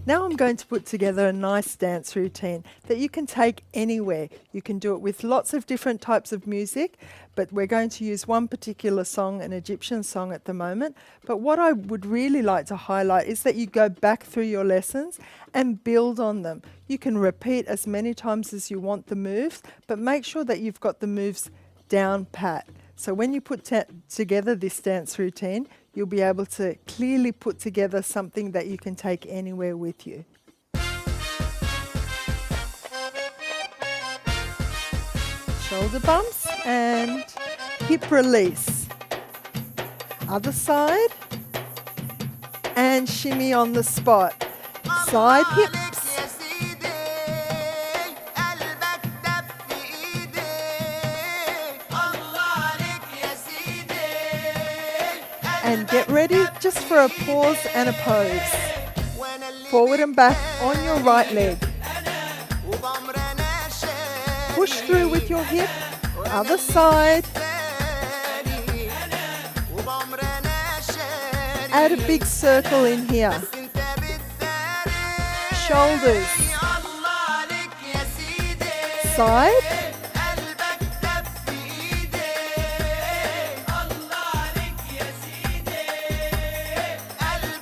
Now I'm going to put together a nice dance routine that you can take anywhere. You can do it with lots of different types of music, but we're going to use one particular song, an Egyptian song at the moment. But what I would really like to highlight is that you go back through your lessons and build on them. You can repeat as many times as you want the moves, but make sure that you've got the moves down pat. So when you put together this dance routine, you'll be able to clearly put together something that you can take anywhere with you. Shoulder bumps and hip release. Other side and shimmy on the spot. Side hips. And get ready just for a pause and a pose. Forward and back on your right leg. Push through with your hip. Other side. Add a big circle in here. Shoulders. Side.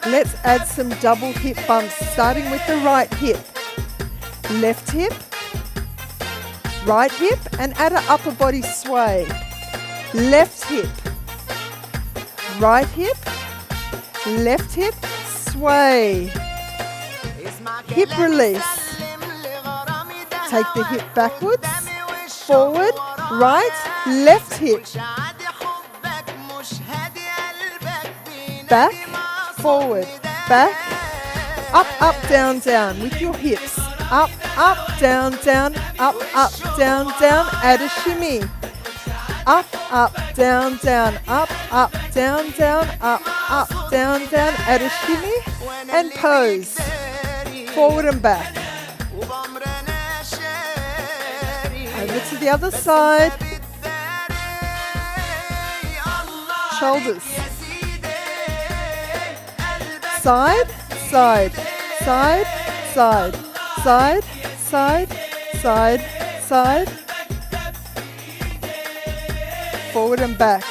Let's add some double hip bumps, starting with the right hip. Left hip, right hip, and add an upper body sway. Left hip, right hip, left hip, sway. Hip release. Take the hip backwards, forward, right, left hip. Back, forward, back, up, down, down with your hips. Up, down, down, up, down, down. Add a shimmy. Up, down, down, up, down, down, up, down, down. Add a shimmy and pose. Forward and back. Over to the other side. Shoulders. Side, side, side, side, side, side, side, side. Forward and back.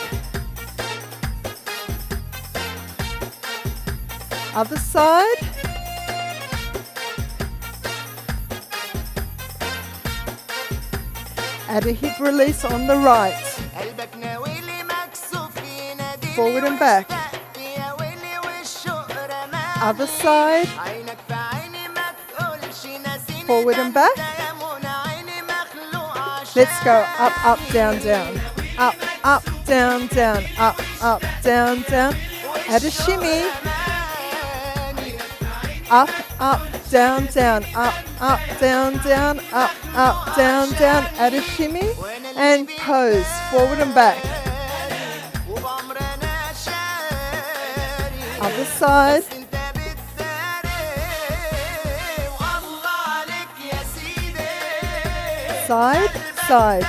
Other side. Add a hip release on the right. Forward and back. Other side. Forward and back. Let's go up, down, down. Up, down, down. Up, down, down. Add a shimmy. Up, down, down. Up, down, down. Up, down, down. Add a shimmy and pose. Forward and back. Other side. Side, side,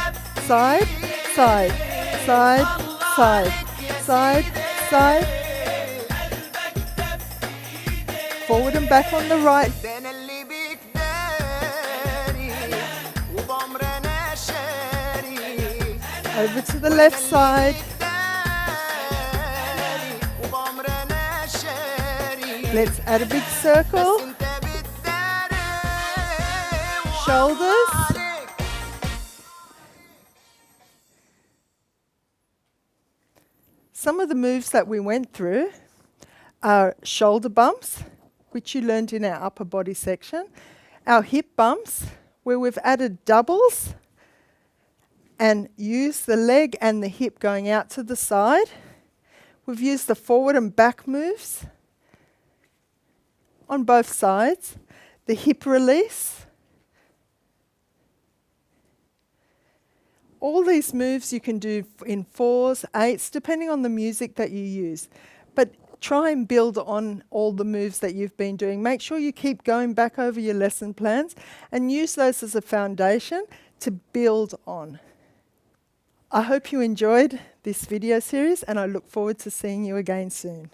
side, side, side, side, side, side. Forward and back on the right. Over to the left side. Let's add a big circle. Shoulders. Some of the moves that we went through are shoulder bumps, which you learned in our upper body section. Our hip bumps, where we've added doubles and used the leg and the hip going out to the side. We've used the forward and back moves on both sides. The hip release. All these moves you can do in 4s, 8s, depending on the music that you use. But try and build on all the moves that you've been doing. Make sure you keep going back over your lesson plans and use those as a foundation to build on. I hope you enjoyed this video series and I look forward to seeing you again soon.